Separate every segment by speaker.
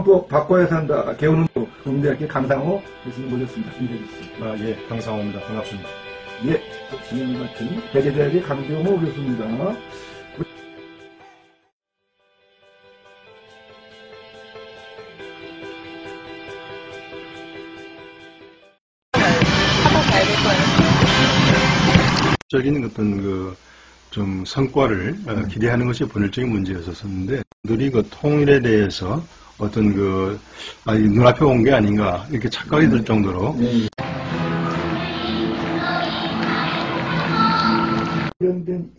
Speaker 1: 헌법 바꿔야 산다. 개헌은 국민대학교 강상호 교수님 모셨습니다. 인사드리겠습니다.
Speaker 2: 예, 강상호입니다. 반갑습니다.
Speaker 1: 예, 진행을 맡은 배재대학의 강병호 교수입니다.
Speaker 2: 적인 어떤 좀 성과를 기대하는 것이 본질적인 문제였었는데, 들이 통일에 대해서 어떤 눈앞에 온 게 아닌가 이렇게 착각이 들 정도로.
Speaker 1: 관련된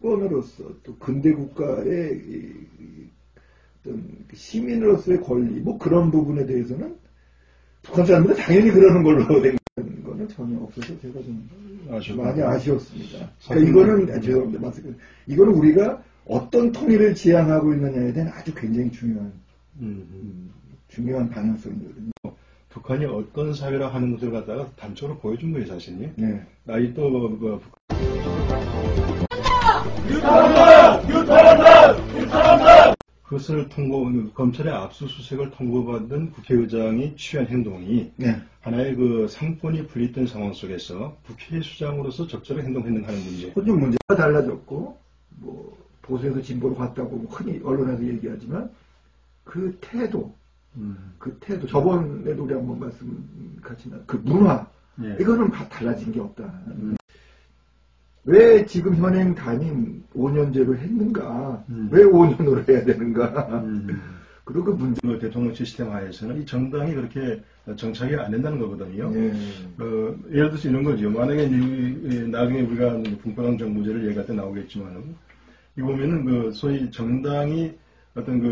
Speaker 1: 인권으로서 또 근대 국가의 어떤 시민으로서의 권리 뭐 그런 부분에 대해서는 북한 사람들은 당연히 그러는 걸로 된 거는 전혀 없어서 제가 좀 많이 아쉬웠습니다. 그러니까 이거는 죄송합니다. 이거는 우리가 어떤 통일을 지향하고 있느냐에 대한 아주 굉장히 중요한 방향성이거든요.
Speaker 2: 북한이 어떤 사회라 하는 것을 갖다가 단적으로 보여준 거예요, 사실이.
Speaker 1: 네.
Speaker 2: 또 그것을 검찰의 압수수색을 통보받은 국회의장이 취한 행동이 하나의 상권이 분리된 상황 속에서 국회의수장으로서 적절한 행동했는가 하는 문제.
Speaker 1: 좀 문제가 달라졌고, 뭐, 보수에서 진보로 갔다고 흔히 언론에서 얘기하지만, 그 태도, 저번에도 우리 한번 같이 그 문화, 이거는 달라진 게 없다. 왜 지금 현행 담임 5년제로 했는가? 왜 5년으로 해야 되는가? 그리고 그 문제.
Speaker 2: 대통령 시스템 하에서는 이 정당이 그렇게 정착이 안 된다는 거거든요. 예를 들어서 이런 거죠. 만약에 나중에 우리가 분권형 정부제를 얘기할 때 나오겠지만은, 이 보면은 소위 정당이 어떤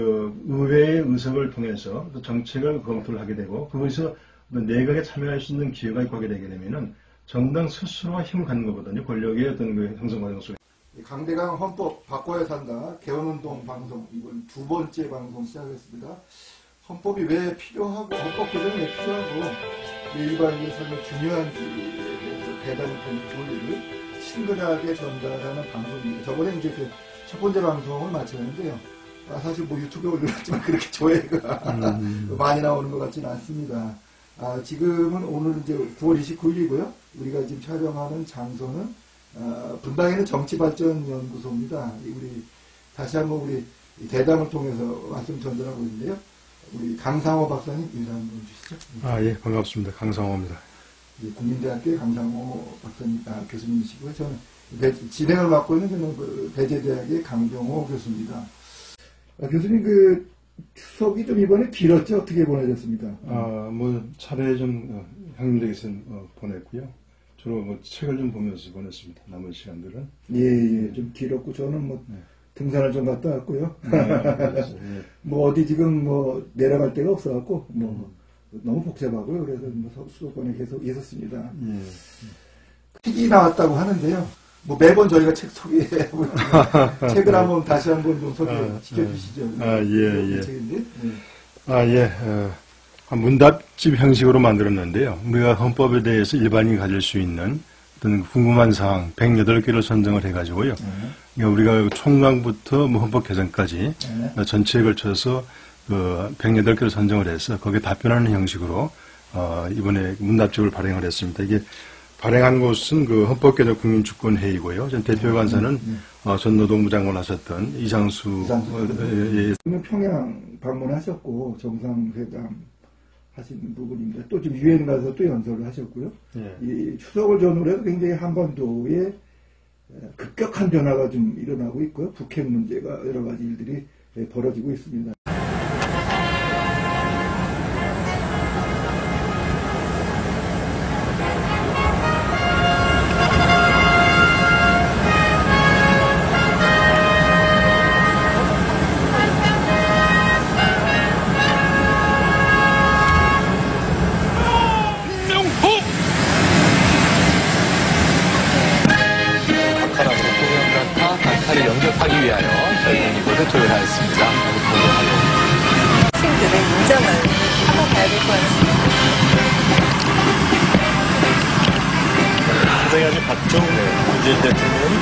Speaker 2: 의회의 의석을 통해서 정책을 검토를 하게 되고, 그것에서 내각에 참여할 수 있는 기회가 있고 하게 되게 되면은, 정당 스스로가 힘을 갖는 거거든요. 권력의 어떤 형성 과정 속에.
Speaker 1: 강대강 헌법 바꿔야 산다. 개헌운동 방송, 이번 두 번째 방송 시작했습니다. 헌법이 왜 필요하고, 헌법 개정이 왜 필요하고, 일반인의 삶에 중요한지에 대해서 대담을 통해 논리를 친근하게 전달하는 방송입니다. 저번에 이제 첫 번째 방송을 마쳤는데요. 사실 뭐 유튜브에 올렸지만 그렇게 조회가 많이 나오는 것 같지는 않습니다. 지금은 오늘 이제 9월 29일이고요. 우리가 지금 촬영하는 장소는 분당에는 정치발전연구소입니다. 우리 다시 한번 우리 대담을 통해서 말씀 전달하고 있는데요. 우리 강상호 박사님 인사 한번 주시죠.
Speaker 2: 예, 반갑습니다. 강상호입니다.
Speaker 1: 국민대학교 강상호 박사님, 교수님이시고요. 저는 진행을 맡고 있는 저는 배재대학의 강병호 교수입니다. 교수님 추석이 좀 이번에 길었죠? 어떻게 보내셨습니까?
Speaker 2: 차례 좀 형님들께서 보냈고요. 주로 책을 좀 보면서 보냈습니다. 남은 시간들은.
Speaker 1: 예, 좀 길었고 저는 등산을 좀 갔다 왔고요. 어디 지금 내려갈 데가 없어갖고 너무 복잡하고요. 그래서 수도권에 계속 있었습니다. 책이 나왔다고 하는데요. 매번 저희가 책 소개하고 책을 한번 다시 한번 좀 소개시켜 주시죠.
Speaker 2: 문답집 형식으로 만들었는데요. 우리가 헌법에 대해서 일반인이 가질 수 있는 어떤 궁금한 사항 108개를 선정을 해가지고요. 우리가 총각부터 헌법 개정까지 전체에 걸쳐서 108개를 선정을 해서 거기에 답변하는 형식으로 이번에 문답집을 발행을 했습니다. 이게 발행한 곳은 헌법개정 국민주권회의고요. 전 대표관사는 전 노동부 장관 하셨던 이상수.
Speaker 1: 평양 방문하셨고 정상회담 하신 부분입니다. 또 지금 유엔 가서 또 연설을 하셨고요. 이 추석을 전후로 해서 굉장히 한반도에 급격한 변화가 좀 일어나고 있고요. 북핵 문제가 여러 가지 일들이 벌어지고 있습니다.
Speaker 3: 영접하기 위하여 저희는 이곳에 조율하였습니다.
Speaker 4: 학생들의 인정을 하고 가야 될 것 같습니다.
Speaker 5: 굉장히 아주 박정 문재인 대통령이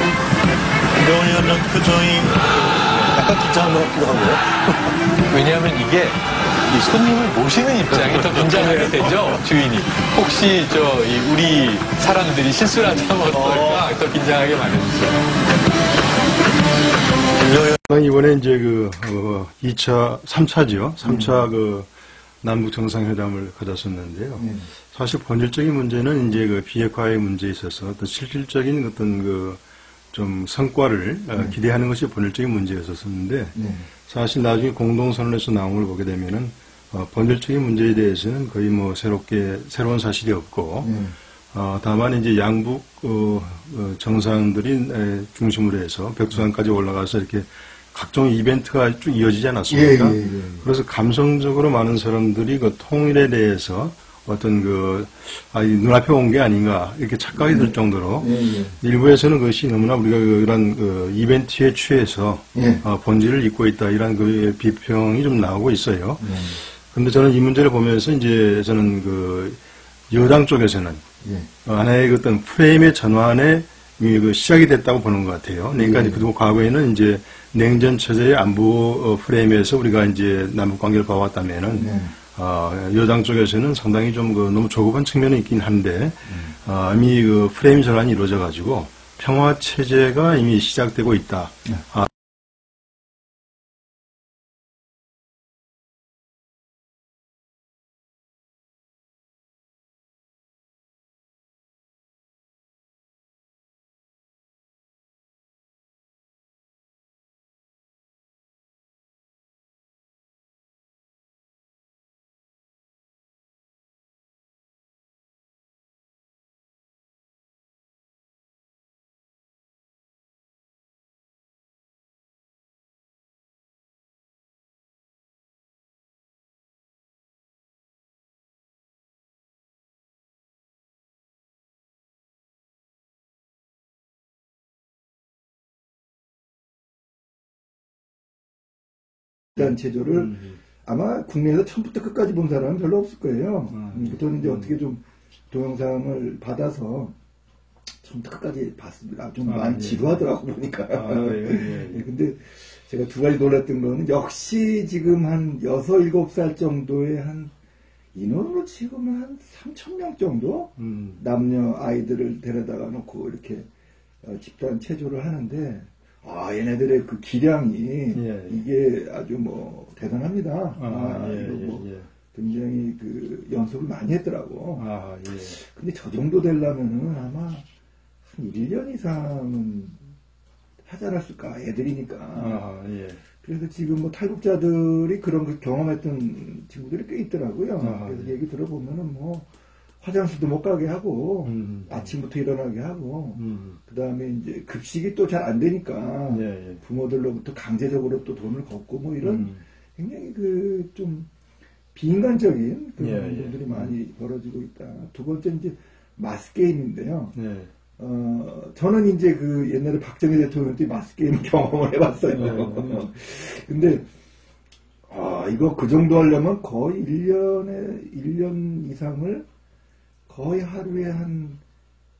Speaker 5: 김정은 위원장 표정이 약간 긴장한 것 같기도 하고요.
Speaker 3: 왜냐하면 이게 이 손님을 모시는 입장이 더 긴장하게 되죠, 주인이. 혹시 우리 사람들이 실수를 하면 어떨까 더 긴장하게 마련이죠.
Speaker 2: 이번에 이제 3차죠. 3차 남북 정상회담을 가졌었는데요. 사실 본질적인 문제는 이제 비핵화의 문제에 있어서 또 실질적인 어떤 좀 성과를 기대하는 것이 본질적인 문제였었는데 사실 나중에 공동선언에서 나온 걸 보게 되면은 본질적인 문제에 대해서는 거의 새로운 사실이 없고 다만 이제 양북 정상들이 중심으로 해서 벽두산까지 올라가서 이렇게 각종 이벤트가 쭉 이어지지 않았습니까? 그래서 감성적으로 많은 사람들이 통일에 대해서 어떤 눈앞에 온 게 아닌가 이렇게 착각이 들 정도로 일부에서는 그것이 너무나 우리가 그런 이벤트에 취해서 본질을 잊고 있다 이런 비평이 좀 나오고 있어요. 근데 저는 이 문제를 보면서 이제 저는 여당 쪽에서는 하나의 어떤 프레임의 전환에 시작이 됐다고 보는 것 같아요. 그러니까 그리고 과거에는 이제 냉전 체제의 안보 프레임에서 우리가 이제 남북 관계를 봐왔다면은 여당 쪽에서는 상당히 좀 너무 조급한 측면이 있긴 한데 이미 프레임 전환이 이루어져 가지고 평화 체제가 이미 시작되고 있다.
Speaker 1: 집단 체조를 아마 국내에서 처음부터 끝까지 본 사람은 별로 없을 거예요. 저는 이제 어떻게 좀 동영상을 받아서 처음부터 끝까지 봤습니다. 좀 많이 지루하더라고 보니까. 근데 제가 두 가지 놀랐던 거는 역시 지금 한 6, 7살 정도의 한 인원으로 지금 한 3,000명 정도 남녀 아이들을 데려다가 놓고 이렇게 집단 체조를 하는데 얘네들의 그 기량이 이게 아주 대단합니다. 굉장히 연습을 많이 했더라고. 근데 저 정도 되려면은 아마 한 1년 이상은 하지 않았을까, 애들이니까. 그래서 지금 탈북자들이 그런 거 경험했던 친구들이 꽤 있더라고요. 그래서 얘기 들어보면은 화장실도 못 가게 하고, 아침부터 일어나게 하고, 그 다음에 이제 급식이 또 잘 안 되니까, 부모들로부터 강제적으로 또 돈을 걷고 이런 굉장히 좀 비인간적인 그런 부분들이 많이 벌어지고 있다. 두 번째 이제 마스게임인데요. 저는 이제 옛날에 박정희 대통령 때 마스게임 경험을 해봤어요. 근데, 이거 그 정도 하려면 거의 1년 이상을 거의 하루에 한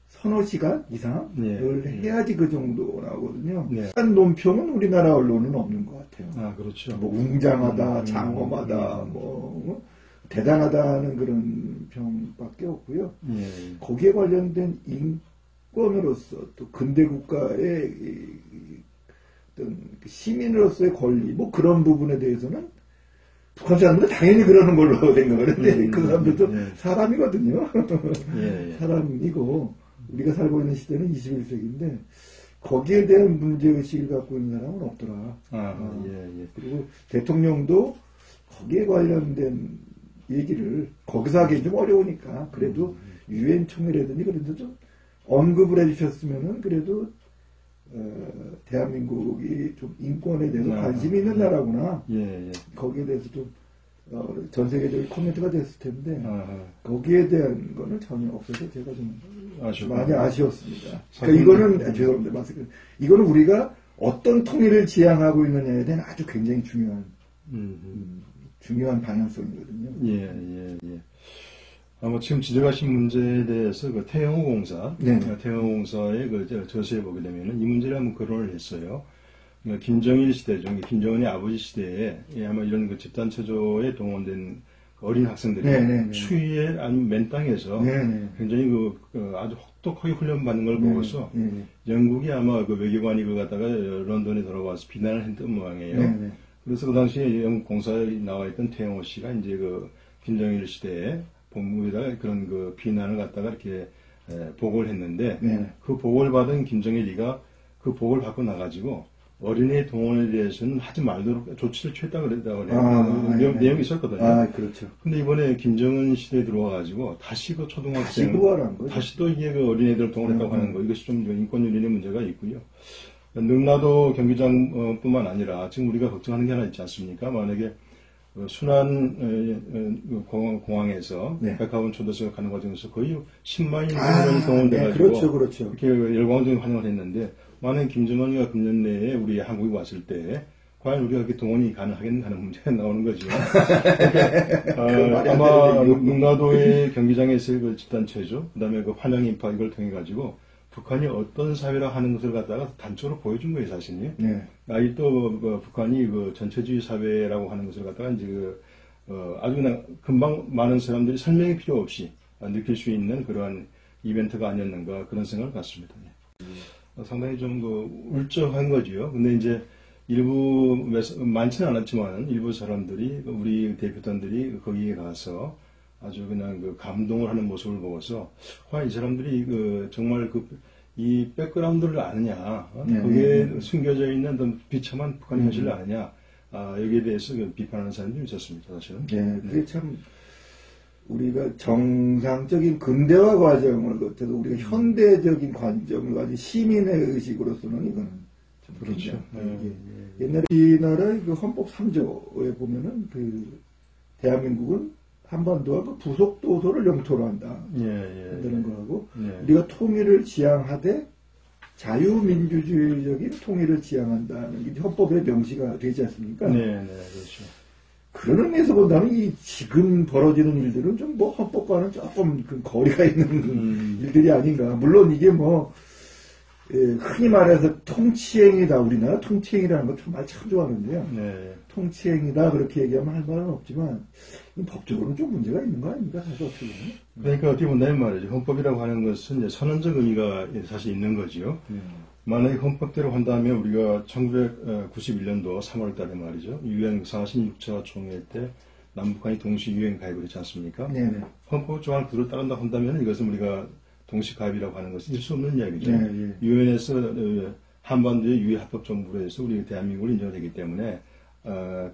Speaker 1: 서너 시간 이상을 해야지 그 정도 나오거든요. 한 논평은 우리나라 언론은 없는 것 같아요.
Speaker 2: 그렇죠.
Speaker 1: 웅장하다, 장엄하다, 대단하다는 그런 평밖에 없고요. 거기에 관련된 인권으로서 또 근대 국가의 어떤 시민으로서의 권리, 그런 부분에 대해서는 북한 사람들은 당연히 그러는 걸로 생각을 했는데 그 사람들도 사람이거든요. 사람이고 우리가 살고 있는 시대는 21세기인데 거기에 대한 문제의식을 갖고 있는 사람은 없더라. 그리고 대통령도 거기에 관련된 얘기를 거기서 하기 좀 어려우니까 그래도 유엔 총회라든지 그래도 좀 언급을 해주셨으면은 그래도 대한민국이 좀 인권에 대해서 관심이 있는 나라구나. 거기에 대해서 좀 전 세계적인 코멘트가 됐을 텐데 거기에 대한 거는 전혀 없어서 제가 좀 많이 아쉬웠습니다. 그러니까 이거는 죄송합니다. 이거는 우리가 어떤 통일을 지향하고 있느냐에 대한 아주 굉장히 중요한 방향성이거든요.
Speaker 2: 지금 지적하신 문제에 대해서 태영호 공사의 저서에 보게 되면은 이 문제를 한번 거론을 했어요. 김정일 시대죠. 김정은의 아버지 시대에 아마 이런 그 집단 체조에 동원된 어린 학생들이
Speaker 1: 네네네.
Speaker 2: 추위에 아니면 맨 땅에서
Speaker 1: 네네.
Speaker 2: 굉장히 아주 혹독하게 훈련받는 걸 보고서
Speaker 1: 네네.
Speaker 2: 영국이 아마 그 외교관이 그걸 갖다가 런던에 돌아와서 비난을 했던 모양이에요.
Speaker 1: 네네.
Speaker 2: 그래서 그 당시에 영국 공사에 나와 있던 태영호 씨가 이제 그 김정일 시대에 본국에다가 그런 그 비난을 갖다가 이렇게 보고를 했는데
Speaker 1: 네네.
Speaker 2: 그 보고를 받은 김정일이가 그 보고를 받고 나가지고 어린이 동원에 대해서는 하지 말도록 조치를 취했다고 그랬다고 그래요. 내용이 있었거든요.
Speaker 1: 아, 그렇죠.
Speaker 2: 근데 이번에 김정은 시대에 들어와가지고 다시 그 초등학생
Speaker 1: 다시 부활한 거죠.
Speaker 2: 다시 또 이게 그 어린애들 동원했다고 하는 거 이것이 좀 인권윤리의 문제가 있고요. 능라도 경기장뿐만 아니라 지금 우리가 걱정하는 게 하나 있지 않습니까? 만약에 순안 공항에서
Speaker 1: 네.
Speaker 2: 백화원 초대석을 가는 과정에서 거의 10만이 넘는 동원돼가지고
Speaker 1: 네, 그렇죠, 그렇죠.
Speaker 2: 이렇게 열광적인 환영을 했는데 만약 김정은이가 금년 내에 우리 한국에 왔을 때 과연 우리가 그렇게 동원이 가능하겠나 하는 문제가 나오는 거죠. 그러니까, 아마 능라도의 경기장에서의 그 집단체조, 그다음에 그 환영 인파 이걸 통해 가지고 북한이 어떤 사회라 하는 것을 갖다가 단적으로 보여준 거예요, 사실이.
Speaker 1: 네.
Speaker 2: 아이 또 북한이 그 전체주의 사회라고 하는 것을 갖다가 이제 아주 그냥 금방 많은 사람들이 설명이 필요 없이 느낄 수 있는 그러한 이벤트가 아니었는가 그런 생각을 갖습니다. 상당히 좀 울적한 거지요. 근데 이제 일부 많지는 않았지만 일부 사람들이 우리 대표단들이 거기에 가서 아주 그냥 그 감동을 하는 모습을 보고서 과연 이 사람들이 정말 이 백그라운드를 아느냐, 거기에 숨겨져 있는 어떤 비참한 북한 현실을 아느냐, 여기에 대해서 비판하는 사람들이 있었습니다, 사실은.
Speaker 1: 네, 그게 참 우리가 정상적인 근대화 과정을 거쳐서 우리가 현대적인 관점을 가진 시민의 의식으로서는 이거는 좀
Speaker 2: 그렇죠.
Speaker 1: 옛날에 우리나라의 그 헌법 3조에 보면은 그 대한민국은 한반도와 그 부속 도서를 영토로 한다. 한다는 거하고 우리가 통일을 지향하되 자유민주주의적인 통일을 지향한다는 게 헌법에 명시가 되지 않습니까?
Speaker 2: 네, 그렇죠.
Speaker 1: 그런 의미에서 본다면 이 지금 벌어지는 일들은 좀 뭐 헌법과는 조금 그 거리가 있는 일들이 아닌가. 물론 이게 뭐 흔히 말해서 통치행위다. 우리나라 통치행위라는 거 말 참 좋아하는데요.
Speaker 2: 네.
Speaker 1: 통치행위다 그렇게 얘기하면 할 말은 없지만 법적으로는 좀 문제가 있는 거 아닙니까? 사실 어떻게 보면.
Speaker 2: 그러니까 어떻게 본다면 말이죠. 헌법이라고 하는 것은 이제 선언적 의미가 사실 있는 거지요. 만약에 헌법대로 한다면 우리가 1991년도 3월 달에 말이죠. 유엔 46차 총회 때 남북한이 동시 유엔 가입을 했지 않습니까?
Speaker 1: 네네.
Speaker 2: 헌법 조항을 그대로 따른다 한다면 이것은 우리가 동시 가입이라고 하는 것은 있을 수 없는 이야기죠.
Speaker 1: 네,
Speaker 2: 유엔에서 한반도의 유해 합법 정부로 해서 우리 대한민국을 인정되기 때문에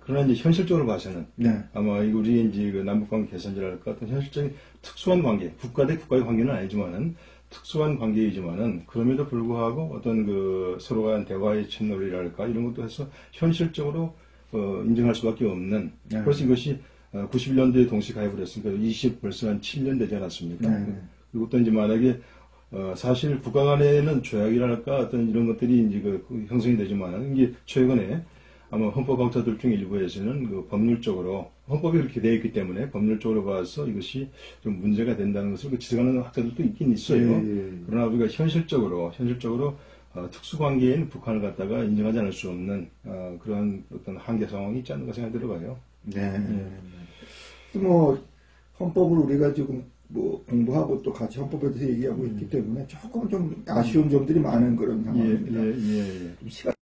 Speaker 2: 그러나 이제 현실적으로 봐서는 아마 우리 이제 그 남북관계 개선이랄까 어떤 현실적인 특수한 관계, 국가 대 국가의 관계는 아니지만은 특수한 관계이지만은 그럼에도 불구하고 어떤 그 서로 간 대화의 채널이랄까 이런 것도 해서 현실적으로 인정할 수밖에 없는 그래서 이것이 91년도에 동시 가입을 했으니까 벌써 한 7년 되지 않았습니까? 그리고 또 이제 만약에 사실 국가 간에는 조약이랄까 어떤 이런 것들이 이제 형성이 되지만은 이게 최근에 아마 헌법학자들 중 일부에서는 그 법률적으로 헌법이 그렇게 되어 있기 때문에 법률적으로 봐서 이것이 좀 문제가 된다는 것을 지적하는 학자들도 있긴 있어요. 그러나 우리가 현실적으로 특수관계인 북한을 갖다가 인정하지 않을 수 없는 그런 어떤 한계 상황이 있지 않는가 생각이 들어가요.
Speaker 1: 뭐 헌법을 우리가 지금 뭐 공부하고 또 같이 헌법에 대해서 얘기하고 있기 때문에 조금 좀 아쉬운 점들이 많은 그런 상황입니다. 좀 시간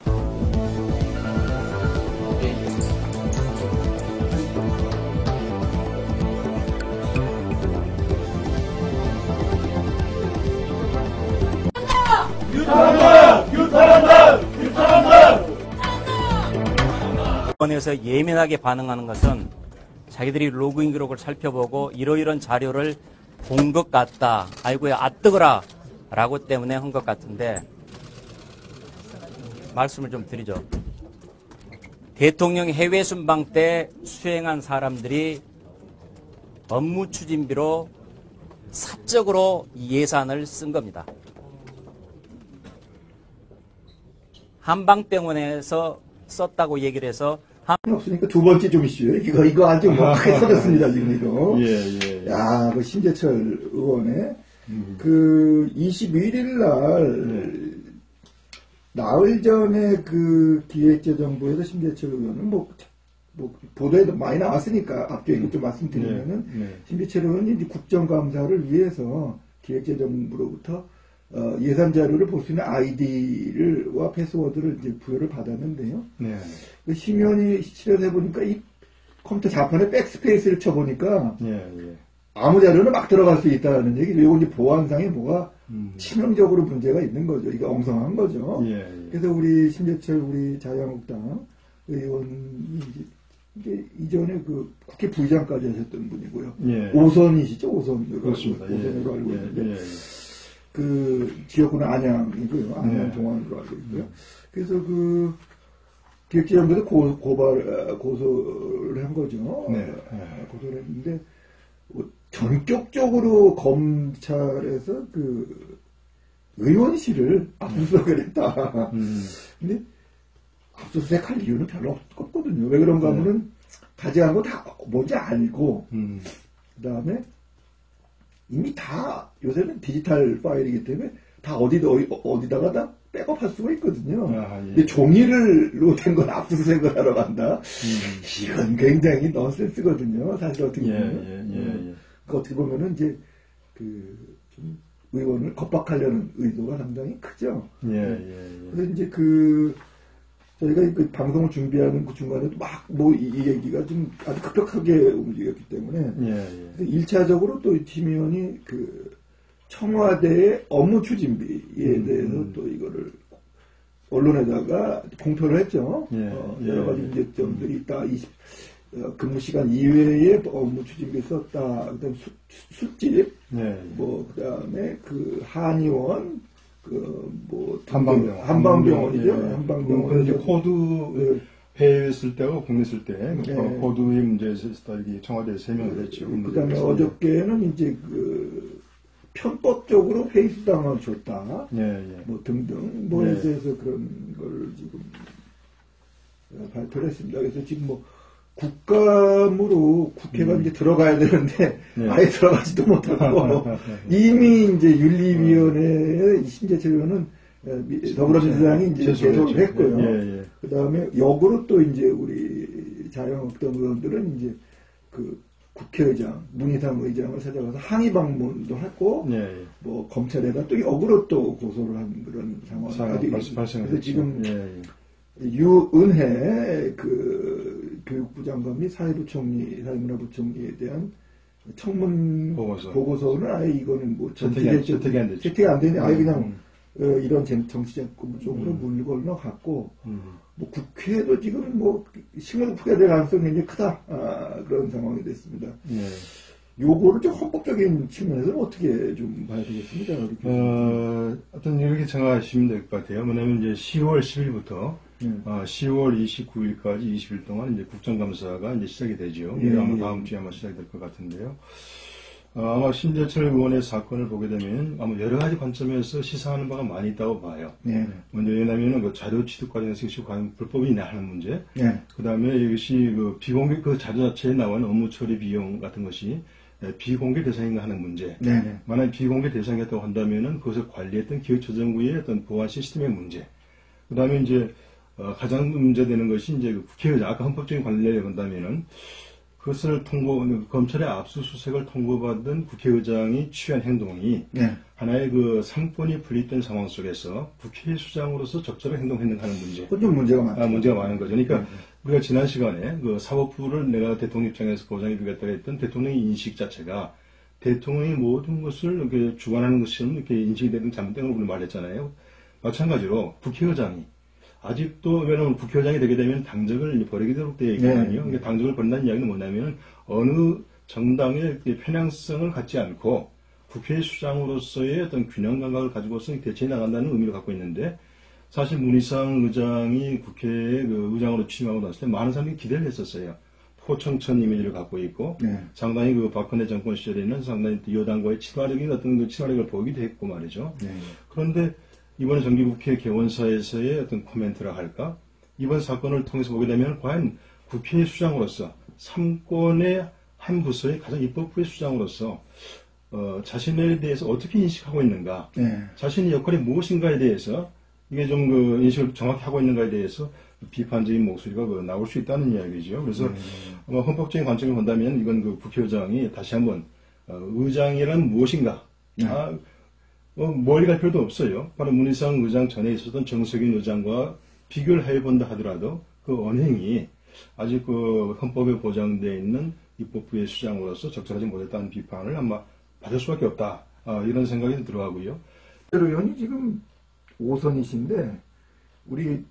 Speaker 6: 원에서 예민하게 반응하는 것은 자기들이 로그인 기록을 살펴보고 이러이런 자료를 본 것 같다. 아이고야, 아뜨거라. 라고 때문에 한 것 같은데 말씀을 좀 드리죠. 대통령 해외 순방 때 수행한 사람들이 업무 추진비로 사적으로 이 예산을 쓴 겁니다. 한방병원에서 썼다고 얘기를 해서
Speaker 1: 없으니까 두 번째 좀 이슈예요. 이거 아주 뭐 크게 터졌습니다, 지금 이거. 야, 그 신재철 의원의 그 21일 날 나흘 전에 그 기획재정부에서 심재철 의원은 뭐 보도에도 많이 나왔으니까 앞뒤에 이거 좀 말씀드리면은 심재철 의원이 이제 국정감사를 위해서 기획재정부로부터 예산 자료를 볼 수 있는 아이디와 패스워드를 이제 부여를 받았는데요. 그 심의원이 실험을 해보니까 이 컴퓨터 자판에 백스페이스를 쳐보니까 아무 자료는 막 들어갈 수 있다는 얘기죠. 이거 이제 보안상에 뭐가 치명적으로 문제가 있는 거죠. 이게 엉성한 거죠. 그래서 우리 심재철 우리 자유한국당 의원이 이제 이전에 그 국회 부의장까지 하셨던 분이고요. 5선이시죠, 5선.
Speaker 2: 그렇습니다.
Speaker 1: 5선으로 알고 있는데. 그 지역구는 안양이고요. 안양 종안으로 알고 있고요. 그래서 그 기획재정부에서 고소를 한 거죠. 고소를 했는데 전격적으로 검찰에서 그 의원실을 압수수색을 했다. 근데 압수수색할 이유는 별로 없거든요. 왜 그런가 하면은 가져간 거 다 뭔지 알고 그 다음에 이미 다 요새는 디지털 파일이기 때문에 다 어디다가 다 백업할 수가 있거든요. 근데 종이로 된 건 압수수색을 하러 간다. 이건 굉장히 넌센스거든요. 사실 어떻게 보면. 그 어떻게 보면은 이제 좀 의원을 겁박하려는 의도가 상당히 크죠. 그래서 이제 저희가 그 방송을 준비하는 그 중간에도 막 이 얘기가 좀 아주 급격하게 움직였기 때문에 1차적으로 또 심의원이 그 청와대의 업무 추진비에 대해서 또 이거를 언론에다가 공표를 했죠. 여러 가지 문제점들이 있다. 근무 시간 이외에 업무 추진비 썼다. 그다음 술집, 그다음에 그 한의원, 한방병원이죠. 한방병원.
Speaker 2: 이제 코드 해외 쓸 때하고 국내 쓸 때 코드의 문제에서 청와대에 세명을 했죠.
Speaker 1: 그다음에 어저께는 이제 그 편법적으로 회의 수당을 줬다. 뭐 등등 뭐에 대해서 그런 걸 지금 발표를 했습니다. 그래서 지금 뭐 국감으로 국회가 이제 들어가야 되는데 아예 들어가지도 못하고 이미 이제 윤리위원회의 심재철 의원은 더불어민주당이 이제 제소를 했고요. 그 다음에 역으로 또 이제 우리 자유한국당 의원들은 이제 그 국회의장, 문희상 의장을 찾아가서 항의 방문도 했고, 뭐 검찰에다 또 역으로 또 고소를 한 그런 상황이 발생했죠. 그래서 지금 유은혜 그 교육부 장관 및 사회문화부총리에 대한 청문 보고서는 아예 이거는 뭐
Speaker 2: 채택이 안 되죠.
Speaker 1: 채택이 안 되네. 아예 그냥 이런 정치적 쪽으로 물건을 갖고 뭐 국회도 지금 뭐 식물국회가 될 가능성이 굉장히 크다. 그런 상황이 됐습니다. 요거를 좀 헌법적인 측면에서는 어떻게 좀 봐야 되겠습니까?
Speaker 2: 어떤 이렇게 생각하시면 될 것 같아요. 뭐냐면 이제 10월 10일부터 10월 29일까지 20일 동안 이제 국정감사가 이제 시작이 되죠. 아마 다음 주에 아마 시작이 될 것 같은데요. 아마 심재철 의원의 사건을 보게 되면 아마 여러 가지 관점에서 시사하는 바가 많이 있다고 봐요. 먼저 왜냐하면 그 자료 취득 과정에서 이것이 과연 불법이냐 하는 문제. 그 다음에 이것이 그 비공개 그 자료 자체에 나오는 업무 처리 비용 같은 것이 비공개 대상인가 하는 문제. 만약 비공개 대상이었다고 한다면은 그것을 관리했던 기획재정부의 어떤 보안 시스템의 문제. 그 다음에 이제 가장 문제되는 것이 이제 그 국회의장, 아까 헌법적인 관리를 본다면은 그것을 검찰의 압수수색을 통보받은 국회의장이 취한 행동이 하나의 그 상권이 분리된 상황 속에서 국회의수장으로서 적절한 행동했는가 하는 문제.
Speaker 1: 좀 문제가 많죠.
Speaker 2: 문제가 많은 거죠. 그러니까 우리가 지난 시간에 그 사법부를 내가 대통령 입장에서 보장해 주겠다고 했던 대통령의 인식 자체가 대통령이 모든 것을 이렇게 주관하는 것처럼 이렇게 인식이 되는 잘못된 걸 우리 말했잖아요. 마찬가지로 국회의장이 아직도, 왜냐면 국회의장이 되게 되면 당적을 버리게 되도록 되어 있거든요. 그러니까 당적을 버린다는 이야기는 뭐냐면, 어느 정당의 편향성을 갖지 않고, 국회 수장으로서의 어떤 균형 감각을 가지고서 대처해 나간다는 의미를 갖고 있는데, 사실 문희상 의장이 국회의 그 의장으로 취임하고 났을 때 많은 사람들이 기대를 했었어요. 포청천 이미지를 갖고 있고, 상당히 그 박근혜 정권 시절에는 상당히 여당과의 친화력인 어떤 그 친화력을 보이기도 했고 말이죠. 그런데, 이번 정기국회 개원사에서의 어떤 코멘트라 할까? 이번 사건을 통해서 보게 되면 과연 국회의 수장으로서 3권의 한 부서의 가장 입법부의 수장으로서 자신에 대해서 어떻게 인식하고 있는가? 자신의 역할이 무엇인가에 대해서 이게 좀 그 인식을 정확히 하고 있는가에 대해서 비판적인 목소리가 나올 수 있다는 이야기죠. 그래서 아마 헌법적인 관점을 본다면 이건 그 국회의장이 다시 한번 의장이란 무엇인가? 멀리 갈 필요도 없어요. 바로 문희상 의장 전에 있었던 정석인 의장과 비교를 해본다 하더라도 그 언행이 아직 그 헌법에 보장되어 있는 입법부의 수장으로서 적절하지 못했다는 비판을 아마 받을 수밖에 없다. 이런 생각이 들어가고요.
Speaker 1: 의원이 지금 5선이신데 우리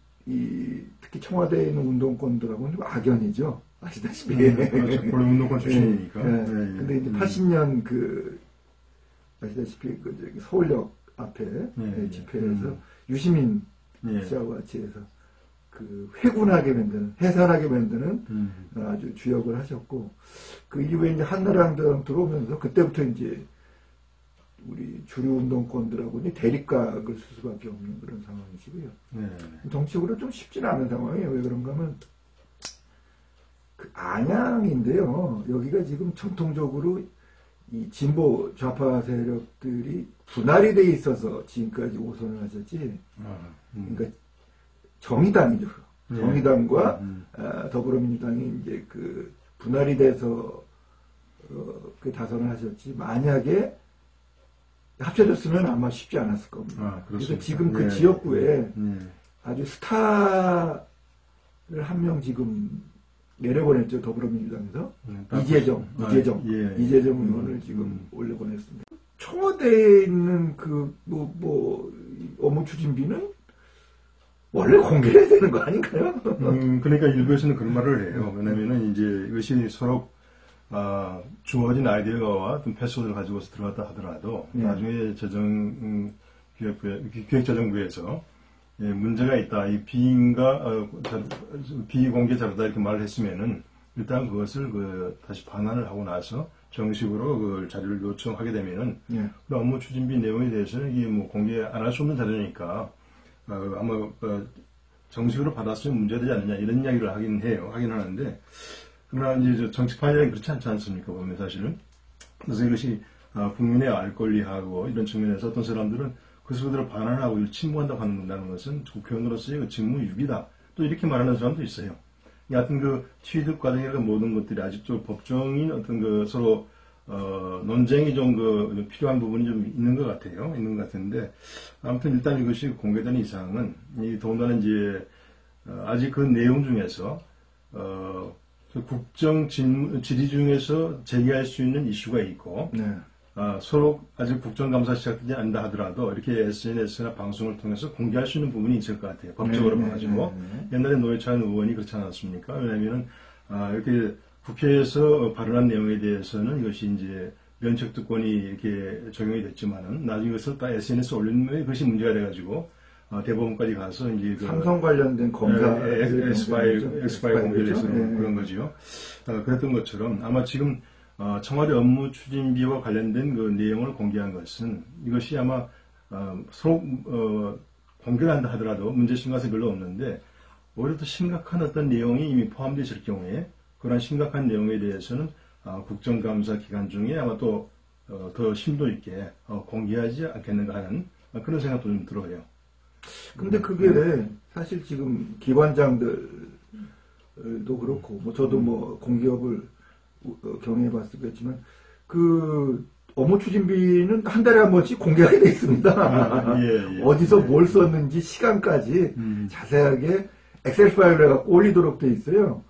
Speaker 1: 특히 청와대에 있는 운동권들하고는 좀 악연이죠. 아시다시피.
Speaker 2: 그렇죠. 본래 운동권 출신이니까.
Speaker 1: 네. 근데 이제 80년 아시다시피 저기 서울역 앞에 집회에서 유시민 씨하고 같이 해서 회군하게 만드는, 해산하게 만드는 아주 주역을 하셨고, 그 이후에 이제 한나라당 들어오면서 그때부터 이제 우리 주류 운동권들하고는 대립각을 쓸 수밖에 없는 그런 상황이시고요. 정치적으로 좀 쉽지는 않은 상황이에요. 왜 그런가 하면, 안양인데요. 여기가 지금 전통적으로 이 진보 좌파 세력들이 분할이 돼 있어서 지금까지 5선을 하셨지. 그러니까 정의당이죠. 정의당과 더불어민주당이 이제 분할이 돼서 다선을 하셨지. 만약에 합쳐졌으면 아마 쉽지 않았을 겁니다. 그래서 지금 그 지역구에 아주 스타를 한 명 지금 내려보냈죠. 더불어민주당에서. 이재정 의원을 지금 올려보냈습니다. 청와대에 있는 업무 추진비는 원래 공개해야 되는 거 아닌가요?
Speaker 2: 그러니까 일부에서는 그런 말을 해요. 왜냐면은 이제 이것이 서로 주어진 아이디어와 어떤 패스워드를 가지고서 들어갔다 하더라도 나중에 기획재정부에서 문제가 있다, 이 비공개 자료다 이렇게 말을 했으면은 일단 그것을 다시 반환을 하고 나서 정식으로 그 자료를 요청하게 되면은 그 업무 추진비 내용에 대해서는 이게 뭐 공개 안 할 수 없는 자료니까 아마 정식으로 받았으면 문제되지 않느냐 이런 이야기를 하긴 하는데 그러나 이제 정치판이라는 그렇지 않지 않습니까 보면 사실은. 그래서 이것이 국민의 알 권리하고 이런 측면에서 어떤 사람들은 그 소리대로 반환하고 침묵한다고 한다는 것은 국회의원으로서의 직무유기다. 또 이렇게 말하는 사람도 있어요. 여하튼 취득 과정이나 모든 것들이 아직도 법정인 어떤 서로 논쟁이 좀 필요한 부분이 좀 있는 것 같아요. 있는 것 같은데 아무튼 일단 이것이 공개되는 이상은 더군다나 이제 아직 그 내용 중에서 국정 질의 중에서 제기할 수 있는 이슈가 있고 서로 아직 국정감사 시작되지 않는다 하더라도 이렇게 SNS나 방송을 통해서 공개할 수 있는 부분이 있을 것 같아요. 법적으로 봐가지고. 옛날에 노회찬 의원이 그렇지 않았습니까? 왜냐하면 이렇게 국회에서 발언한 내용에 대해서는 이것이 이제 면책특권이 이렇게 적용이 됐지만은 나중에 그것을 다 SNS에 올리면 그것이 문제가 돼가지고 대법원까지 가서 이제
Speaker 1: 삼성 관련된 검사
Speaker 2: 엑스파일 공개를 해서 그런 거죠. 그랬던 것처럼 아마 지금 청와대 업무 추진비와 관련된 그 내용을 공개한 것은 이것이 아마 서로 공개를 한다 하더라도 문제 심각성이 별로 없는데 오히려 더 심각한 어떤 내용이 이미 포함되어 있을 경우에 그런 심각한 내용에 대해서는 국정감사 기간 중에 아마 또 더 심도 있게 공개하지 않겠는가 하는 그런 생각도 좀 들어요.
Speaker 1: 근데 그게 사실 지금 기관장들도 그렇고 저도 공기업을 경험해봤겠지만 업무 추진비는 한 달에 한 번씩 공개하게 돼 있습니다. 어디서 뭘 썼는지 시간까지 자세하게 엑셀 파일로 해갖고 올리도록 돼 있어요.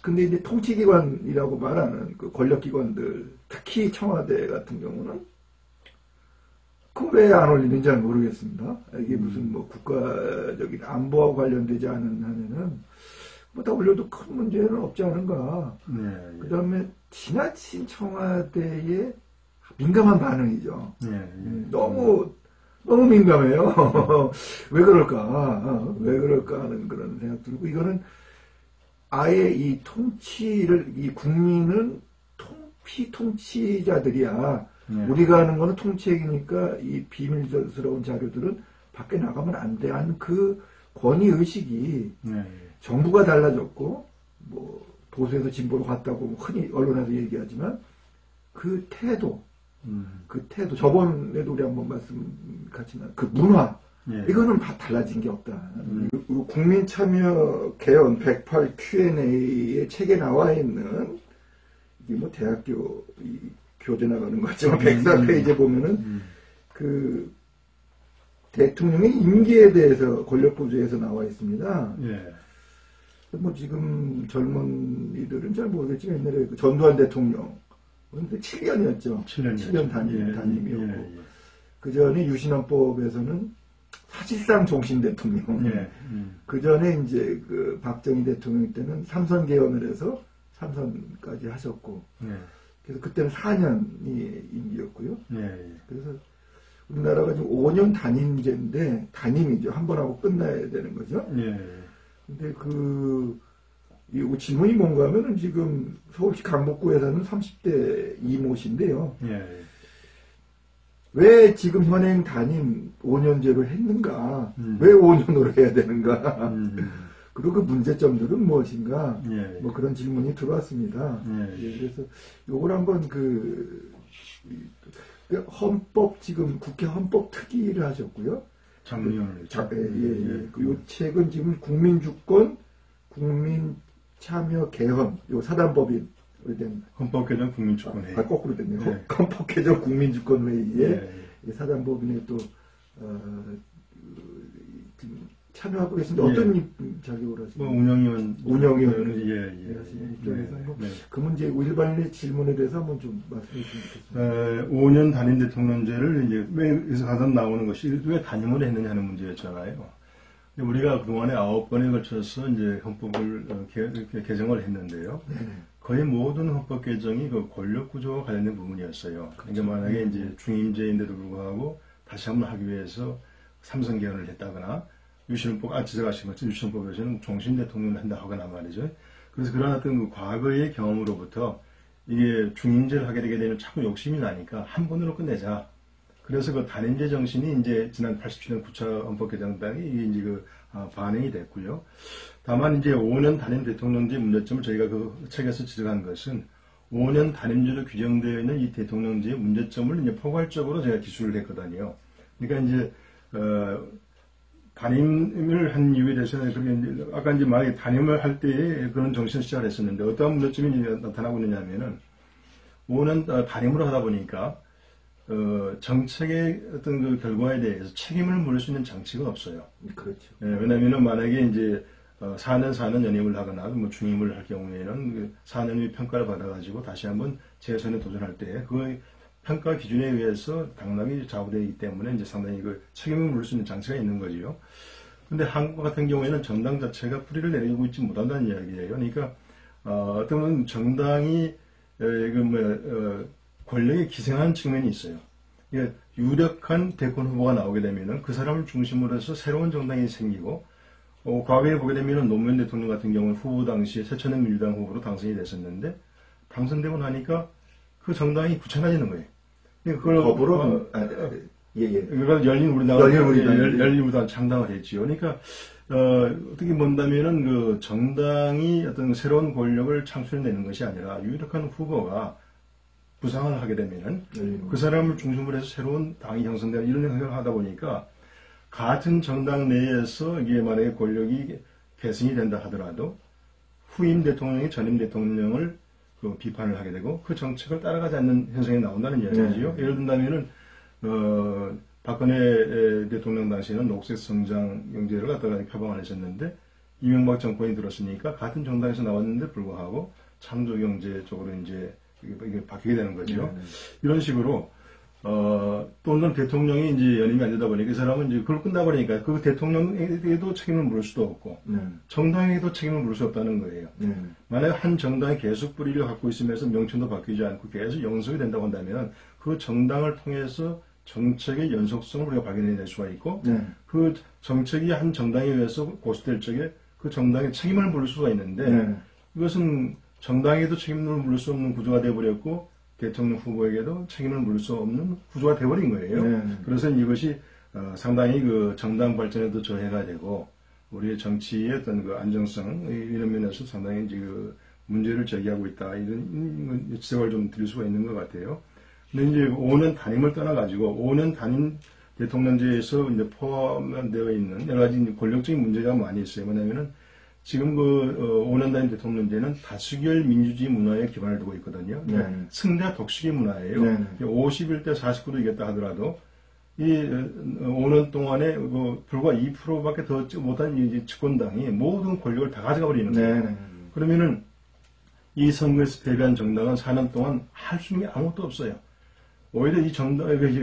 Speaker 1: 근데 이제 통치기관이라고 말하는 그 권력기관들, 특히 청와대 같은 경우는 그거 왜 안 올리는지 잘 모르겠습니다. 이게 무슨 국가적인 안보와 관련되지 않은 한에는 다 올려도 큰 문제는 없지 않은가. 그 다음에 지나친 청와대의 민감한 반응이죠. 너무 민감해요. 왜 그럴까? 왜 그럴까 하는 그런 생각 들고, 이거는 아예 이 통치를, 이 국민은 피통치자들이야. 우리가 하는 거는 통치행위니까 이 비밀스러운 자료들은 밖에 나가면 안 돼 하는 그 권위의식이 정부가 달라졌고, 보수에서 진보로 갔다고 흔히 언론에서 얘기하지만, 그 태도, 저번에도 우리 한번 말씀 같지만, 그 문화,
Speaker 2: 예.
Speaker 1: 이거는 달라진 게 없다. 그리고 국민참여 개헌 108 Q&A의 책에 나와 있는 이게 뭐 대학교 교재 나가는 것 같지만 104페이지에 보면은 그 대통령의 임기에 대해서 권력구조에서 나와 있습니다.
Speaker 2: 예.
Speaker 1: 뭐 지금 젊은이들은 잘 모르겠지만 옛날에 그 전두환 대통령 근데 7년이었죠. 7년 단임이었고
Speaker 2: 예, 예.
Speaker 1: 그 전에 유신헌법에서는 사실상 종신 대통령.
Speaker 2: 예.
Speaker 1: 그 전에 이제 그 박정희 대통령 때는 3선 개헌을 해서 3선까지 하셨고
Speaker 2: 예.
Speaker 1: 그래서 그때는 4년이 임기였고요.
Speaker 2: 예.
Speaker 1: 그래서 우리나라가 지금 5년 단임제인데 단임이죠. 한 번 하고 끝나야 되는 거죠.
Speaker 2: 예.
Speaker 1: 근데 이 질문이 뭔가 하면은 지금 서울시 강북구에 사는 30대 이모씨인데요.
Speaker 2: 예.
Speaker 1: 왜 지금 현행 단임 5년제로 했는가? 왜 5년으로 해야 되는가? 그리고 그 문제점들은 무엇인가?
Speaker 2: 예.
Speaker 1: 뭐 그런 질문이 들어왔습니다.
Speaker 2: 예.
Speaker 1: 예, 그래서 요걸 한번 헌법 지금 국회 헌법 특위를 하셨고요.
Speaker 2: 장려를.
Speaker 1: 요 책은 지금 국민주권, 국민참여 개헌, 요 사단법인으로 된
Speaker 2: 헌법 개정 국민주권회의.
Speaker 1: 거꾸로 됐네요.
Speaker 2: 네.
Speaker 1: 헌법 개정 국민주권회의에
Speaker 2: 예.
Speaker 1: 사단법인에 또 지금 참여하고 계신데 어떤 자격으로 하시나요?
Speaker 2: 뭐 운영위원. 예.
Speaker 1: 하시는 입장에서 한번
Speaker 2: 네.
Speaker 1: 그 문제 일반인의 질문에 대해서 한번 좀 말씀해 주시면 좋겠습니다.
Speaker 2: 5년 단임 대통령제를 이제 왜 여기서 가장 나오는 것이 왜 단임을 했느냐 하는 문제였잖아요. 근데 우리가 그동안에 9번에 걸쳐서 이제 헌법을 개정을 했는데요. 거의 모든 헌법 개정이 그 권력 구조와 관련된 부분이었어요. 그러니까 만약에 이제 중임제인데도 불구하고 다시 한번 하기 위해서 3선 개헌을 했다거나 유신헌법, 지적하신 것처럼 유신헌법에서는 종신 대통령을 한다 하거나 말이죠. 그래서 그런 어떤 그 과거의 경험으로부터 이게 중임제를 하게 되게 되면 자꾸 욕심이 나니까 한 번으로 끝내자. 그래서 그 단임제 정신이 이제 지난 87년 9차 헌법 개정당이 이게 이제 반영이 됐고요. 다만 이제 5년 단임 대통령제 문제점을 저희가 그 책에서 지적한 것은 5년 단임제로 규정되어 있는 이 대통령제의 문제점을 이제 포괄적으로 제가 기술을 했거든요. 그러니까 이제 단임을 한 이유에 대해서는 그게 이제 아까 이제 만약에 단임을 할 때에 그런 정신을 시작을 했었는데 어떠한 문제점이 이제 나타나고 있느냐면은 5년 단임으로 하다 보니까 정책의 어떤 그 결과에 대해서 책임을 물을 수 있는 장치가 없어요.
Speaker 1: 그렇죠.
Speaker 2: 예, 왜냐면은 만약에 이제 4년 연임을 하거나 뭐 중임을 할 경우에는 그 4년의 평가를 받아가지고 다시 한번 재선에 도전할 때 그 평가 기준에 의해서 당락이 좌우되기 때문에 이제 상당히 그 책임을 물을 수 있는 장치가 있는 거지요. 근데 한국 같은 경우에는 정당 자체가 뿌리를 내리고 있지 못한다는 이야기예요. 그러니까 어떤 정당이 권력에 기생하는 측면이 있어요. 그러니까 유력한 대권 후보가 나오게 되면은 그 사람을 중심으로 해서 새로운 정당이 생기고 과거에 보게 되면은 노무현 대통령 같은 경우는 후보 당시에 새천년 민주당 후보로 당선이 됐었는데 당선되고 나니까 그 정당이 굳혀나지는 거예요. 그걸
Speaker 1: 더불어
Speaker 2: 그걸 열린 우리당 창당을 했지요. 그러니까 어떻게 본다면은 그 정당이 어떤 새로운 권력을 창출해내는 것이 아니라 유력한 후보가 부상을 하게 되면은 그 사람을 중심으로 해서 새로운 당이 형성되는 이런 생각을 하다 보니까 같은 정당 내에서 이게 만약에 권력이 계승이 된다 하더라도 후임 대통령이 전임 대통령을 그 비판을 하게 되고 그 정책을 따라가지 않는 현상이 나온다는 이야기죠. 예를 든다면은 박근혜 대통령 당시에는 녹색 성장 경제를 갖다가 표방을 했었는데 이명박 정권이 들었으니까 같은 정당에서 나왔는데 불구하고 창조 경제 쪽으로 이제 이게 바뀌게 되는 거죠. 이런 식으로 또는 대통령이 이제 연임이 안 되다 보니까 그 사람은 이제 그걸 끝나버리니까 그 대통령에게도 책임을 물을 수도 없고 정당에게도 책임을 물을 수 없다는 거예요. 만약 한 정당이 계속 뿌리를 갖고 있으면서 명칭도 바뀌지 않고 계속 영속이 된다고 한다면 그 정당을 통해서 정책의 연속성을 우리가 발견해낼 수가 있고 그 정책이 한 정당에 의해서 고수될 적에 그 정당에 책임을 물을 수가 있는데 이것은 정당에도 책임을 물을 수 없는 구조가 되어버렸고 대통령 후보에게도 책임을 물을 수 없는 구조가 되어버린 거예요. 그래서 이것이 상당히 그 정당 발전에도 저해가 되고 우리의 정치의 어떤 그 안정성 이런 면에서 상당히 이제 그 문제를 제기하고 있다 이런 지적을 좀 드릴 수가 있는 것 같아요. 근데 이제 5년 단임을 떠나가지고 5년 단임 대통령제에서 이제 포함되어 있는 여러 가지 이제 권력적인 문제가 많이 있어요. 뭐냐면은 지금 그 5년 단임 대통령제는 다수결 민주주의 문화에 기반을 두고 있거든요.
Speaker 1: 네.
Speaker 2: 승자 독식의 문화예요.
Speaker 1: 네.
Speaker 2: 51대 49로 이겼다 하더라도 이 5년 동안에 불과 2%밖에 더 못한 이 집권당이 모든 권력을 다 가져가 버리는 거예요.
Speaker 1: 네.
Speaker 2: 그러면은 이 선거에서 패배한 정당은 4년 동안 할 수 있는 게 아무것도 없어요. 오히려 이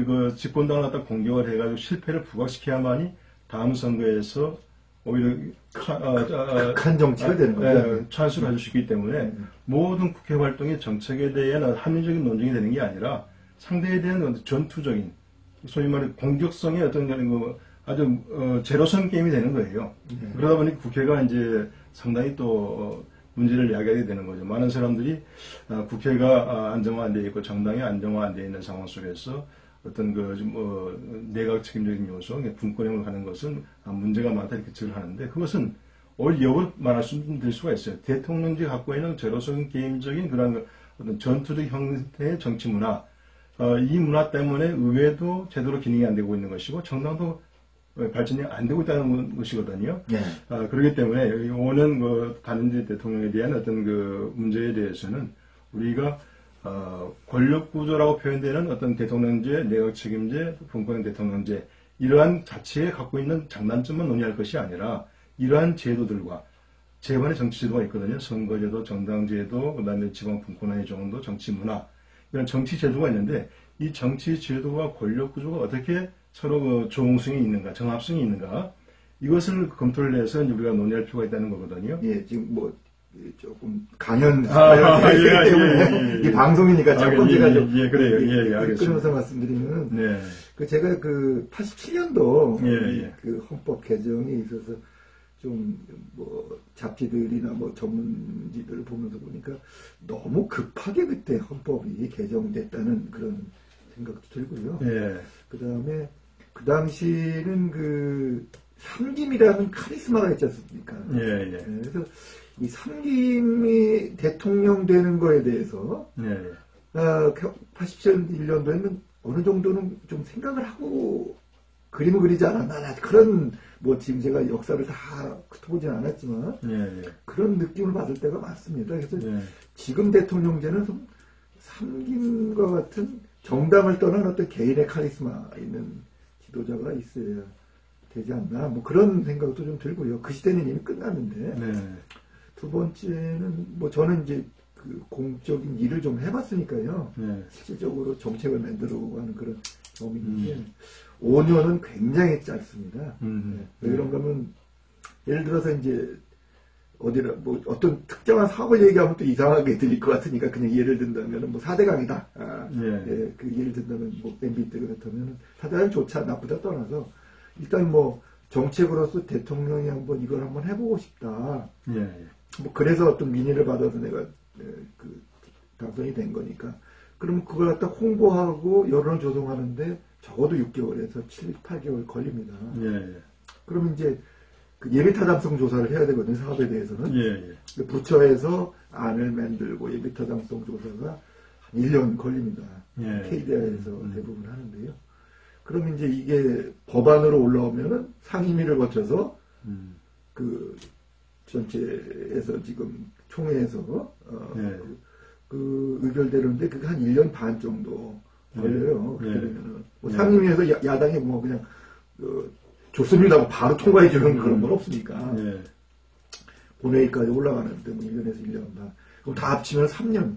Speaker 2: 그 집권당을 갖다 공격을 해가지고 실패를 부각시켜야만이 다음 선거에서 오히려
Speaker 1: 극한 정치가 되는 거죠.
Speaker 2: 찬스를 가질 수 있기 때문에 모든 국회 활동이 정책에 대한 합리적인 논쟁이 되는 게 아니라 상대에 대한 전투적인 소위 말해 공격성의 어떤 아주 제로섬 게임이 되는 거예요. 그러다 보니 국회가 이제 상당히 또 문제를 야기하게 되는 거죠. 많은 사람들이 국회가 안정화 안 돼 있고 정당이 안정화 안 돼 있는 상황 속에서 어떤 내각 책임적인 요소, 분권형을 하는 것은 문제가 많다 이렇게 지적을 하는데 그것은 오히려 역을 말할 수 있을 수가 있어요. 대통령제 갖고 있는 제로적인 게임적인 그런 어떤 전투적 형태의 정치 문화, 이 문화 때문에 의회도 제대로 기능이 안 되고 있는 것이고 정당도 발전이 안 되고 있다는 것이거든요.
Speaker 1: 네.
Speaker 2: 그렇기 때문에 5년 단임제 대통령에 대한 어떤 그 문제에 대해서는 우리가 권력 구조라고 표현되는 어떤 대통령제, 내각 책임제, 분권형 대통령제 이러한 자체에 갖고 있는 장단점만 논의할 것이 아니라 이러한 제도들과 제반의 정치 제도가 있거든요. 선거제도, 정당제도, 그다음에 지방 분권의 정도, 정치 문화 이런 정치 제도가 있는데 이 정치 제도와 권력 구조가 어떻게 서로 조응성이 있는가, 정합성이 있는가 이것을 검토를 해서 이제 우리가 논의할 필요가 있다는 거거든요.
Speaker 1: 예, 지금 조금 강연
Speaker 2: 예,
Speaker 1: 때문에 이 방송이니까 첫 번째가 좀
Speaker 2: 그래요. 예, 알겠습니다.
Speaker 1: 끊어서 말씀드리면
Speaker 2: 네.
Speaker 1: 제가 그 87년도
Speaker 2: 예.
Speaker 1: 그 헌법 개정에 있어서 좀 잡지들이나 전문지들을 보면서 보니까 너무 급하게 그때 헌법이 개정됐다는 그런 생각도 들고요.
Speaker 2: 예.
Speaker 1: 그다음에 그 당시에는 그 삼김이라는 카리스마가 있지 않습니까?
Speaker 2: 예.
Speaker 1: 그래서 이 삼김이 대통령 되는 거에 대해서 87년도에는 어느 정도는 좀 생각을 하고 그림을 그리지 않았나 그런 지금 제가 역사를 다 훑어보진 않았지만 그런 느낌을 받을 때가 많습니다. 그래서 지금 대통령제는 좀 삼김과 같은 정당을 떠난 어떤 개인의 카리스마 있는 지도자가 있어야 되지 않나 그런 생각도 좀 들고요. 그 시대는 이미 끝났는데 두 번째는 저는 이제 그 공적인 일을 좀 해봤으니까요. 실질적으로 정책을 만들어오고 하는 그런 경험이 있는데 5년은 굉장히 짧습니다. 왜 그런가 하면 예를 들어서 이제 어디라 어떤 특정한 사업을 얘기하면 또 이상하게 들릴 것 같으니까 그냥 예를 든다면 4대강이다. 그 예를 든다면 MB 때 그렇다면 4대강 좋자 나쁘다 떠나서 일단 정책으로서 대통령이 이걸 한번 해보고 싶다. 그래서 어떤 민의를 받아서 내가 그 당선이 된 거니까. 그러면 그걸 갖다 홍보하고 여론을 조성하는데 적어도 6개월에서 7, 8개월 걸립니다. 그러면 이제 그 예비타당성 조사를 해야 되거든요. 사업에 대해서는. 부처에서 안을 만들고 예비타당성 조사가 한 1년 걸립니다. KDI에서 대부분 하는데요. 그러면 이제 이게 법안으로 올라오면은 상임위를 거쳐서 그 전체에서 지금 총회에서 그 의결되는데 그게 한 1년 반 정도 걸려요. 그렇게 되면은 상임위에서 야당이 그냥 좋습니다 하고 바로 통과해 주는 그런 건 없으니까 본회의까지 올라가는데 1년에서 1년 반. 그럼 다 합치면 3년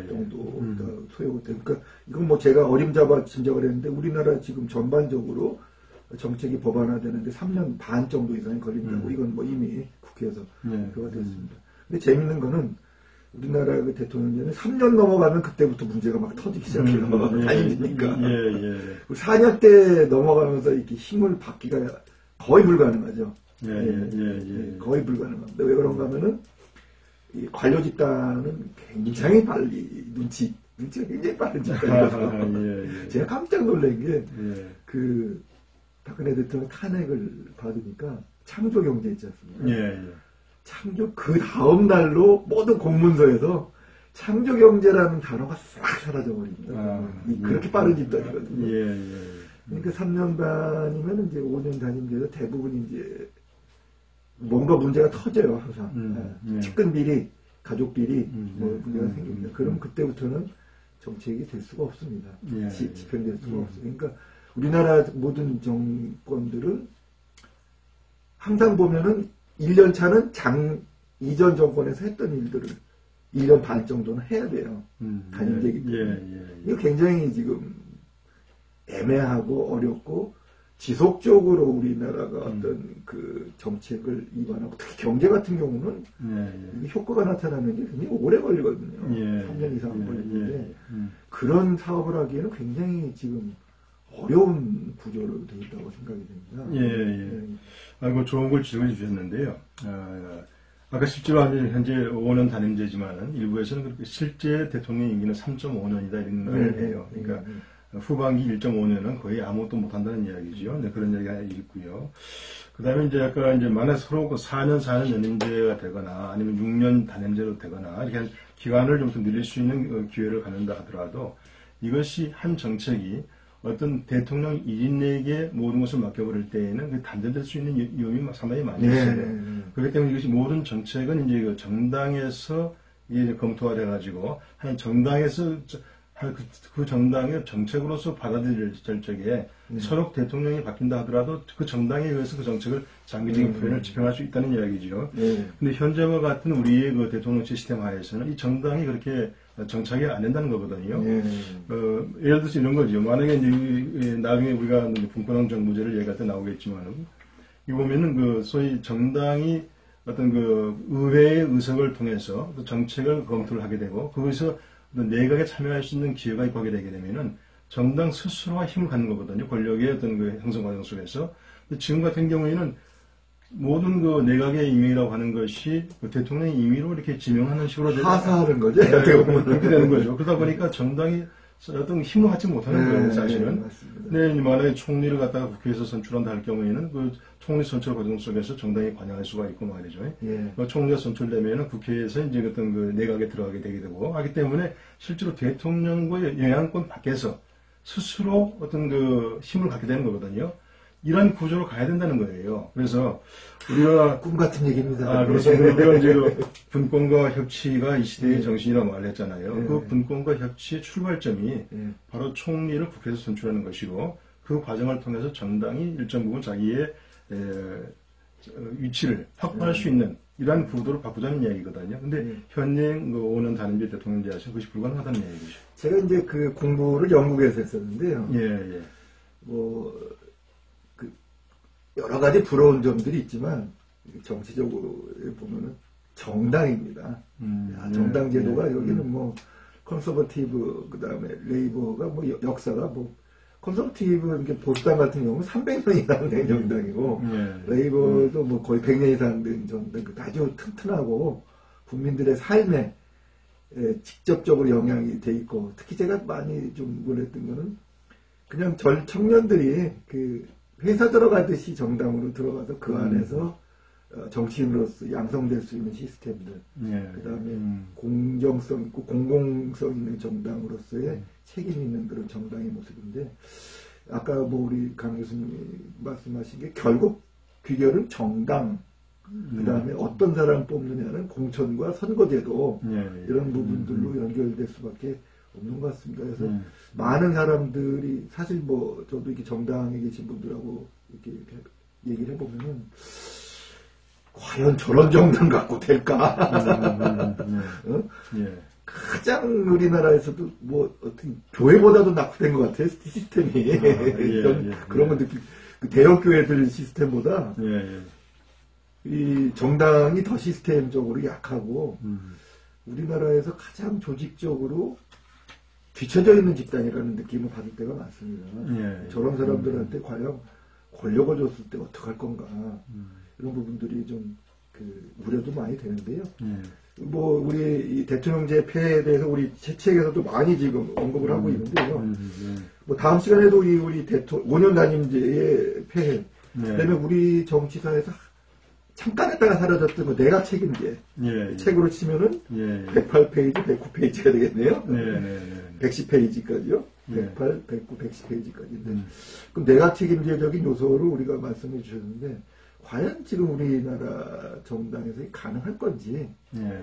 Speaker 1: 정도 소요가 되니까 그러니까 이건 제가 어림잡아 짐작을 했는데 우리나라 지금 전반적으로 정책이 법안화되는데 3년 반 정도 이상이 걸린다고 이건 이미 국회에서 발표가 됐습니다. 근데 재밌는 거는 우리나라 그 대통령제는 3년 넘어가면 그때부터 문제가 막 터지기 시작해요. 다니니까. 4년 때 넘어가면서 이렇게 힘을 받기가 거의 불가능하죠. 거의 불가능합니다. 왜 그런가 하면은 이 관료 집단은 굉장히 빨리 눈치가 굉장히 빠른 집단이라서 제가 깜짝 놀란 게 그 박근혜 대통령 탄핵을 받으니까 창조경제 있지 않습니까? 창조 그 다음 날로 모든 공문서에서 창조경제라는 단어가 싹 사라져 버립니다. 그렇게 빠른 집단이거든요. 그러니까 3년 반이면 이제 5년 담임제에서 대부분 이제 뭔가 문제가 터져요, 항상. 측근 비리, 가족 비리, 뭐 문제가 생깁니다. 그럼 그때부터는 정책이 될 수가 없습니다. 집행될 수가 없어요. 그러니까 우리나라 모든 정권들은 항상 보면은 1년 차는 이전 정권에서 했던 일들을 1년 반 정도는 해야 돼요. 단임제이기 때문에. 이거 굉장히 지금 애매하고 어렵고 지속적으로 우리나라가 어떤 그 정책을 입안하고 특히 경제 같은 경우는 이게 효과가 나타나는 게 굉장히 오래 걸리거든요. 3년 이상 걸리는데 그런 사업을 하기에는 굉장히 지금 어려운 구조로 되어 있다고 생각이 됩니다.
Speaker 2: 아이고, 좋은 걸 지적해 주셨는데요. 아까 실제로 현재 5년 단임제지만은 일부에서는 그렇게 실제 대통령 임기는 3.5년이다 이런 말을 해요. 그러니까 후반기 1.5년은 거의 아무것도 못한다는 이야기죠. 네, 그런 이야기가 있고요. 그 다음에 이제 아까 이제 만약 서로 4년 연임제가 되거나 아니면 6년 단임제로 되거나 이렇게 한 기간을 좀 더 늘릴 수 있는 기회를 갖는다 하더라도 이것이 한 정책이 어떤 대통령 1인에게 모든 것을 맡겨버릴 때에는 그 단절될 수 있는 위험이 상당히 많이 있어요. 그렇기 때문에 이것이 모든 정책은 이제 그 정당에서 이게 검토가 돼가지고 한 정당에서 그 정당의 정책으로서 받아들일 적에 서로 대통령이 바뀐다 하더라도 그 정당에 의해서 그 정책을 장기적인 플랜을 집행할 수 있다는 이야기죠. 근데 현재와 같은 우리의 그 대통령 시스템 하에서는 이 정당이 그렇게 정착이 안 된다는 거거든요. 예를 들어서 이런 거죠. 만약에 이제 나중에 우리가 분권형 정부제를 얘기할 때 나오겠지만은 이 보면은 그 소위 정당이 어떤 그 의회의 의석을 통해서 정책을 검토를 하게 되고 거기서 내각에 참여할 수 있는 기회가 있게 되게 되면은 정당 스스로가 힘을 갖는 거거든요. 권력의 어떤 그 형성 과정 속에서. 근데 지금 같은 경우에는 모든 그 내각의 임의라고 하는 것이 그 대통령의 임의로 이렇게 지명하는 식으로
Speaker 1: 하사하는 거죠.
Speaker 2: 그렇게 되는 거죠. 그러다 보니까 정당이 어떤 힘을 갖지 못하는 거예요, 사실은. 네, 만약에 총리를 갖다가 국회에서 선출한다 할 경우에는 그 총리 선출 과정 속에서 정당이 관여할 수가 있고 말이죠. 그 총리가 선출되면은 국회에서 이제 어떤 그 내각에 들어가게 되게 되고 하기 때문에 실제로 대통령과의 영향권 밖에서 스스로 어떤 그 힘을 갖게 되는 거거든요. 이런 구조로 가야 된다는 거예요. 그래서 우리가
Speaker 1: 꿈 같은 얘기입니다.
Speaker 2: 그렇습니다. 우리가 이제 그 분권과 협치가 이 시대의 정신이라고 말했잖아요. 그 분권과 협치의 출발점이 바로 총리를 국회에서 선출하는 것이고 그 과정을 통해서 정당이 일정 부분 자기의 위치를 확보할 수 있는 이러한 구도로 바꾸자는 이야기거든요. 근데 현행 5년 단임제 대통령제에서 그것이 불가능하다는 이야기죠.
Speaker 1: 제가 이제 그 공부를 영국에서 했었는데요. 여러 가지 부러운 점들이 있지만 정치적으로 보면은 정당입니다. 정당 제도가 여기는 뭐 컨서버티브 그다음에 레이버가 뭐 역사가 뭐 컨서버티브 이렇게 보수당 같은 경우는 300년 이상 된 정당이고 레이버도 뭐 거의 100년 이상 된 정당 아주 튼튼하고 국민들의 삶에 직접적으로 영향이 돼 있고 특히 제가 많이 좀 놀랬던 거는 그냥 청년들이 그 회사 들어가듯이 정당으로 들어가서 그 안에서 정치인으로서 양성될 수 있는 시스템들, 그 다음에 공정성 있고 공공성 있는 정당으로서의 책임 있는 그런 정당의 모습인데, 아까 뭐 우리 강 교수님이 말씀하신 게 결국 귀결은 정당, 그 다음에 어떤 사람 뽑느냐는 공천과 선거제도, 이런 부분들로 연결될 수밖에 없는 것 같습니다. 그래서 많은 사람들이 사실 뭐 저도 이렇게 정당에 계신 분들하고 이렇게 얘기를 해보면은 과연 저런 정당 갖고 될까? 가장 우리나라에서도 뭐 어떻게 교회보다도 낙후된 것 같아요, 시스템이. 그런 건 느끼. 대형 교회들 시스템보다 이 정당이 더 시스템적으로 약하고 우리나라에서 가장 조직적으로 뒤쳐져 있는 집단이라는 느낌을 받을 때가 많습니다. 저런 사람들한테 과연 권력을 줬을 때 어떡할 건가 이런 부분들이 좀 우려도 많이 되는데요. 뭐 우리 이 대통령제 폐해에 대해서 우리 제 책에서도 많이 지금 언급을 하고 있는데요. 뭐 다음 시간에도 우리 5년 단임제의 폐해, 그다음에 우리 정치사에서 잠깐 했다가 사라졌던 그 내각 책임제 책으로 치면은 108페이지, 109페이지가 되겠네요. 110페이지까지요. 108, 109, 110페이지까지인데. 그럼 내각 책임제적인 요소를 우리가 말씀해 주셨는데, 과연 지금 우리나라 정당에서 가능할 건지,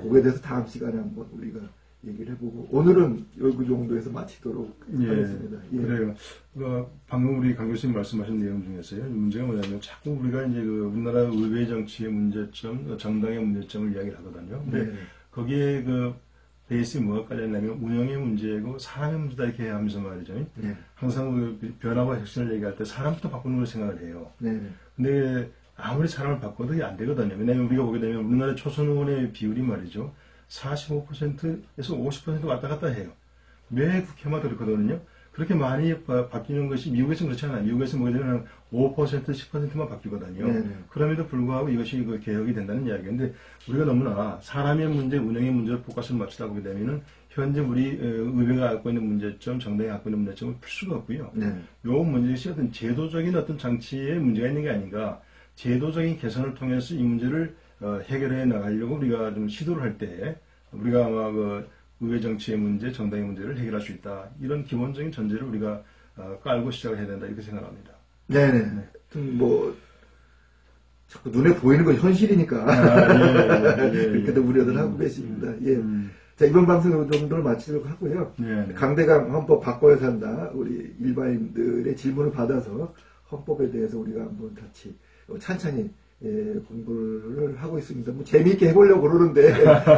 Speaker 1: 그거에 대해서 다음 시간에 한번 우리가 얘기를 해보고, 오늘은 그 정도에서 마치도록 하겠습니다. 예.
Speaker 2: 그래요. 방금 우리 강 교수님 말씀하신 내용 중에서요. 문제가 뭐냐면 자꾸 우리가 이제 그 우리나라 의회 정치의 문제점, 정당의 문제점을 이야기를 하거든요. 근데 거기에 그 베이스에 뭐가 깔려있냐면 운영의 문제고 사람의 문제다 이렇게 하면서 말이죠. 항상 그 변화와 혁신을 얘기할 때 사람부터 바꾸는 걸 생각을 해요. 근데 아무리 사람을 바꿔도 이게 안 되거든요. 왜냐하면 우리가 보게 되면 우리나라 초선 의원의 비율이 말이죠. 45%에서 50% 왔다 갔다 해요. 매 국회마다 그렇거든요. 그렇게 많이 바뀌는 것이 미국에서는 그렇지 않아요. 미국에서는 뭐게 되면 5%, 10%만 바뀌거든요. 그럼에도 불구하고 이것이 그 개혁이 된다는 이야기예요. 근데 우리가 너무나 사람의 문제, 운영의 문제로 포커스를 맞추다 보게 되면은 현재 우리 의회가 갖고 있는 문제점, 정당이 갖고 있는 문제점을 풀 수가 없고요. 요 문제것이 어떤 제도적인 어떤 장치에 문제가 있는 게 아닌가. 제도적인 개선을 통해서 이 문제를 해결해 나가려고 우리가 좀 시도를 할 때 우리가 아마 그 의회 정치의 문제, 정당의 문제를 해결할 수 있다. 이런 기본적인 전제를 우리가 깔고 시작을 해야 된다. 이렇게 생각합니다.
Speaker 1: 네네. 뭐 자꾸 눈에 보이는 건 현실이니까 그렇게도 우려들 하고 계십니다. 예. 자, 이번 방송 이 정도로 마치도록 하고요. 강대강 헌법 바꿔야 산다. 우리 일반인들의 질문을 받아서 헌법에 대해서 우리가 한번 같이 찬찬히 공부를 하고 있습니다. 뭐 재미있게 해보려고 그러는데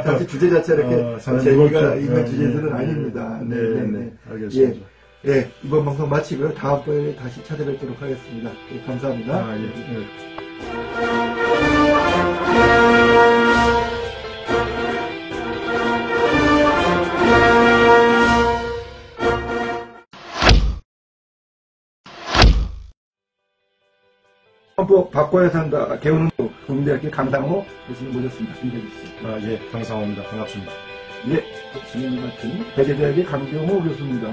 Speaker 1: 사실 주제 자체가 이렇게 재미가 있는 주제들은 아닙니다.
Speaker 2: 네, 알겠습니다.
Speaker 1: 예, 이번 방송 마치고요. 다음번에 다시 찾아뵙도록 하겠습니다. 예, 감사합니다. 헌법 바꿔야 산다. 개헌운동 국민대학교 강상호 교수님 모셨습니다. 인사해 주시죠.
Speaker 2: 강상호입니다. 반갑습니다.
Speaker 1: 예, 진행을 맡은 대제대학의 강병호 교수입니다.